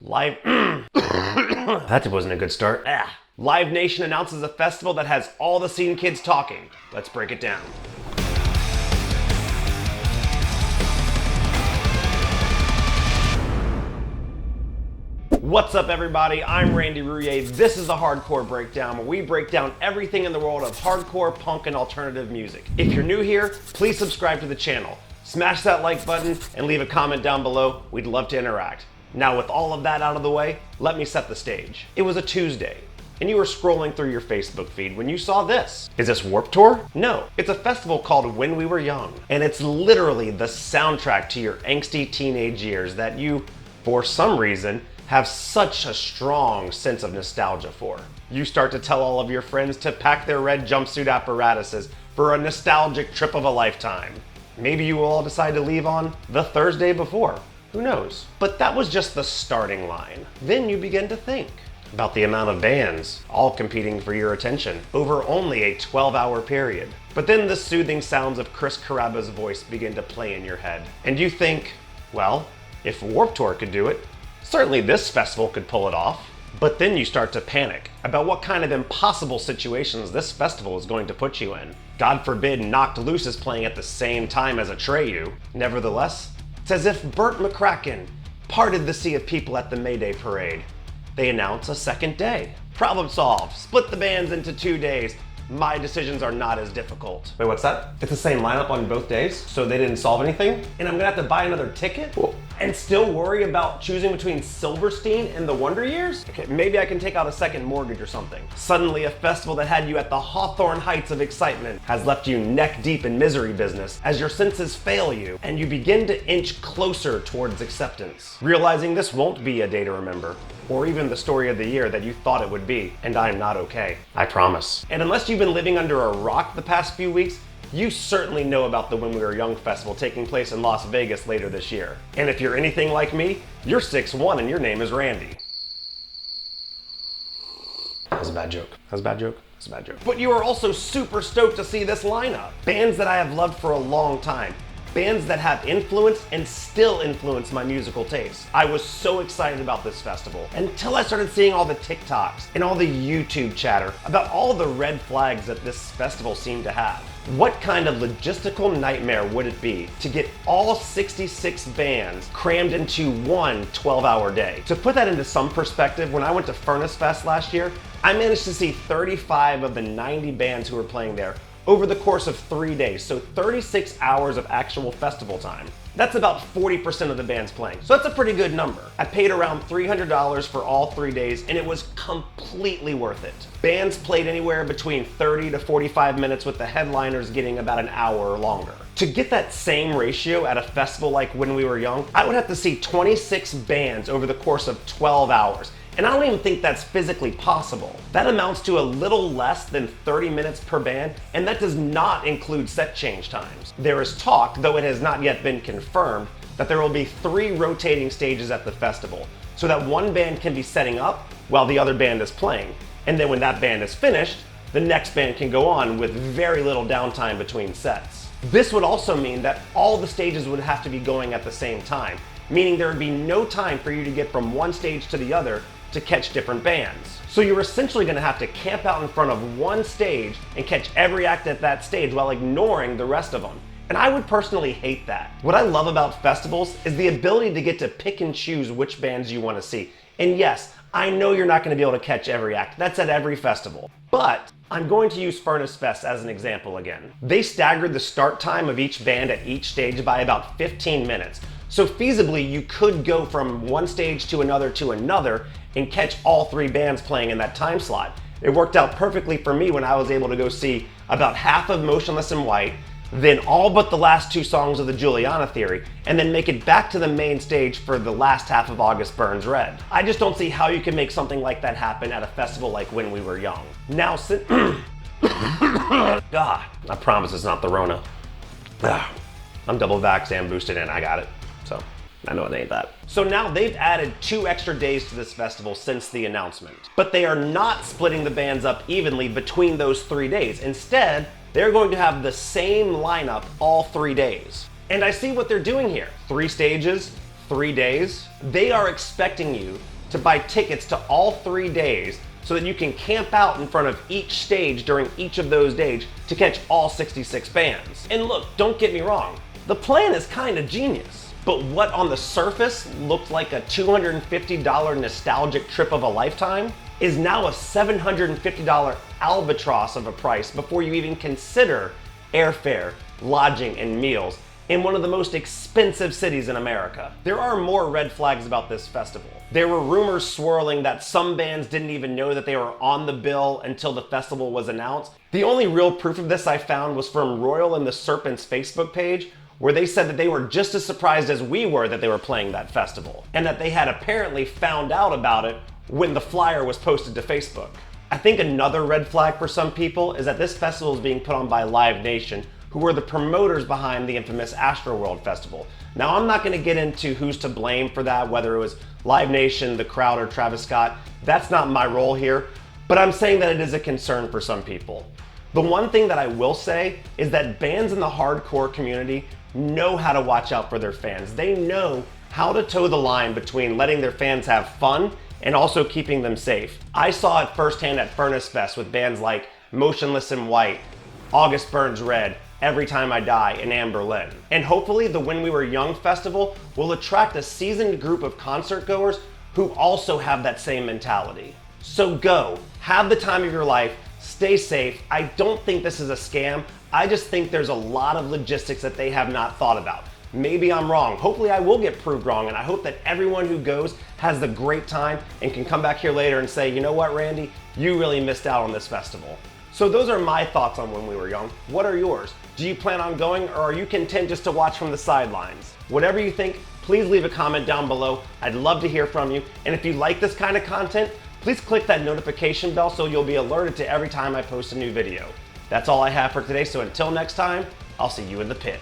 Live... That wasn't a good start. Live Nation announces a festival that has all the scene kids talking. Let's break it down. What's up, everybody? I'm Randy Rouillet. This is the Hardcore Breakdown, where we break down everything in the world of hardcore, punk, and alternative music. If you're new here, please subscribe to the channel. Smash that like button and leave a comment down below. We'd love to interact. Now, with all of that out of the way, let me set the stage. It was a Tuesday, and you were scrolling through your Facebook feed when you saw this. Is this Warped Tour? No, it's a festival called When We Were Young, and it's literally the soundtrack to your angsty teenage years that you, for some reason, have such a strong sense of nostalgia for. You start to tell all of your friends to pack their red jumpsuit apparatuses for a nostalgic trip of a lifetime. Maybe you will all decide to leave on the Thursday before. Who knows? But that was just the starting line. Then you begin to think about the amount of bands all competing for your attention over only a 12-hour period. But then the soothing sounds of Chris Caraba's voice begin to play in your head. And you think, well, if Warped Tour could do it, certainly this festival could pull it off. But then you start to panic about what kind of impossible situations this festival is going to put you in. God forbid Knocked Loose is playing at the same time as Atreyu. Nevertheless, it's as if Burt McCracken parted the sea of people at the May Day parade. They announce a second day. Problem solved. Split the bands into 2 days. My decisions are not as difficult. Wait, what's that? It's the same lineup on both days, so they didn't solve anything? And I'm gonna have to buy another ticket? Whoa. And still worry about choosing between Silverstein and the Wonder Years? Okay, maybe I can take out a second mortgage or something. Suddenly, a festival that had you at the Hawthorne heights of excitement has left you neck deep in misery business as your senses fail you and you begin to inch closer towards acceptance, realizing this won't be a day to remember, or even the story of the year that you thought it would be, and I'm not okay. I promise. And unless you've been living under a rock the past few weeks, you certainly know about the When We Were Young festival taking place in Las Vegas later this year. And if you're anything like me, you're 6'1" and your name is Randy. That was a bad joke. That was a bad joke. That's a bad joke. But you are also super stoked to see this lineup. Bands that I have loved for a long time. Bands that have influenced and still influence my musical taste. I was so excited about this festival until I started seeing all the TikToks and all the YouTube chatter about all the red flags that this festival seemed to have. What kind of logistical nightmare would it be to get all 66 bands crammed into one 12-hour day? To put that into some perspective, when I went to Furnace Fest last year, I managed to see 35 of the 90 bands who were playing there over the course of 3 days, so 36 hours of actual festival time. That's about 40% of the bands playing, so that's a pretty good number. I paid around $300 for all 3 days, and it was completely worth it. Bands played anywhere between 30 to 45 minutes, with the headliners getting about an hour or longer. To get that same ratio at a festival like When We Were Young, I would have to see 26 bands over the course of 12 hours. And I don't even think that's physically possible. That amounts to a little less than 30 minutes per band, and that does not include set change times. There is talk, though it has not yet been confirmed, that there will be 3 rotating stages at the festival, so that one band can be setting up while the other band is playing. And then when that band is finished, the next band can go on with very little downtime between sets. This would also mean that all the stages would have to be going at the same time, meaning there would be no time for you to get from one stage to the other to catch different bands. So you're essentially gonna have to camp out in front of one stage and catch every act at that stage while ignoring the rest of them. And I would personally hate that. What I love about festivals is the ability to get to pick and choose which bands you wanna see. And yes, I know you're not gonna be able to catch every act. That's at every festival. But I'm going to use Furnace Fest as an example again. They staggered the start time of each band at each stage by about 15 minutes. So feasibly, you could go from one stage to another and catch all 3 bands playing in that time slot. It worked out perfectly for me when I was able to go see about half of Motionless in White, then all but the last 2 songs of the Juliana Theory, and then make it back to the main stage for the last half of August Burns Red. I just don't see how you can make something like that happen at a festival like When We Were Young. Now, God, I promise it's not the Rona. I'm double vaxxed and boosted in, I got it. So I know it ain't that. So now they've added 2 extra days to this festival since the announcement. But they are not splitting the bands up evenly between those 3 days. Instead, they're going to have the same lineup all 3 days. And I see what they're doing here. 3 stages, 3 days. They are expecting you to buy tickets to all 3 days so that you can camp out in front of each stage during each of those days to catch all 66 bands. And look, don't get me wrong, the plan is kind of genius. But what on the surface looked like a $250 nostalgic trip of a lifetime is now a $750 albatross of a price before you even consider airfare, lodging, and meals in one of the most expensive cities in America. There are more red flags about this festival. There were rumors swirling that some bands didn't even know that they were on the bill until the festival was announced. The only real proof of this I found was from Royal and the Serpent's Facebook page, where they said that they were just as surprised as we were that they were playing that festival, and that they had apparently found out about it when the flyer was posted to Facebook. I think another red flag for some people is that this festival is being put on by Live Nation, who were the promoters behind the infamous Astroworld Festival. Now, I'm not gonna get into who's to blame for that, whether it was Live Nation, the crowd, or Travis Scott. That's not my role here, but I'm saying that it is a concern for some people. The one thing that I will say is that bands in the hardcore community know how to watch out for their fans. They know how to toe the line between letting their fans have fun and also keeping them safe. I saw it firsthand at Furnace Fest with bands like Motionless in White, August Burns Red, Every Time I Die, and Anne Berlin. And hopefully the When We Were Young festival will attract a seasoned group of concert goers who also have that same mentality. So go, have the time of your life, stay safe. I don't think this is a scam. I just think there's a lot of logistics that they have not thought about. Maybe I'm wrong. Hopefully I will get proved wrong, and I hope that everyone who goes has a great time and can come back here later and say, you know what, Randy, you really missed out on this festival. So those are my thoughts on When We Were Young. What are yours? Do you plan on going, or are you content just to watch from the sidelines? Whatever you think, please leave a comment down below. I'd love to hear from you. And if you like this kind of content, please click that notification bell so you'll be alerted to every time I post a new video. That's all I have for today, so until next time, I'll see you in the pit.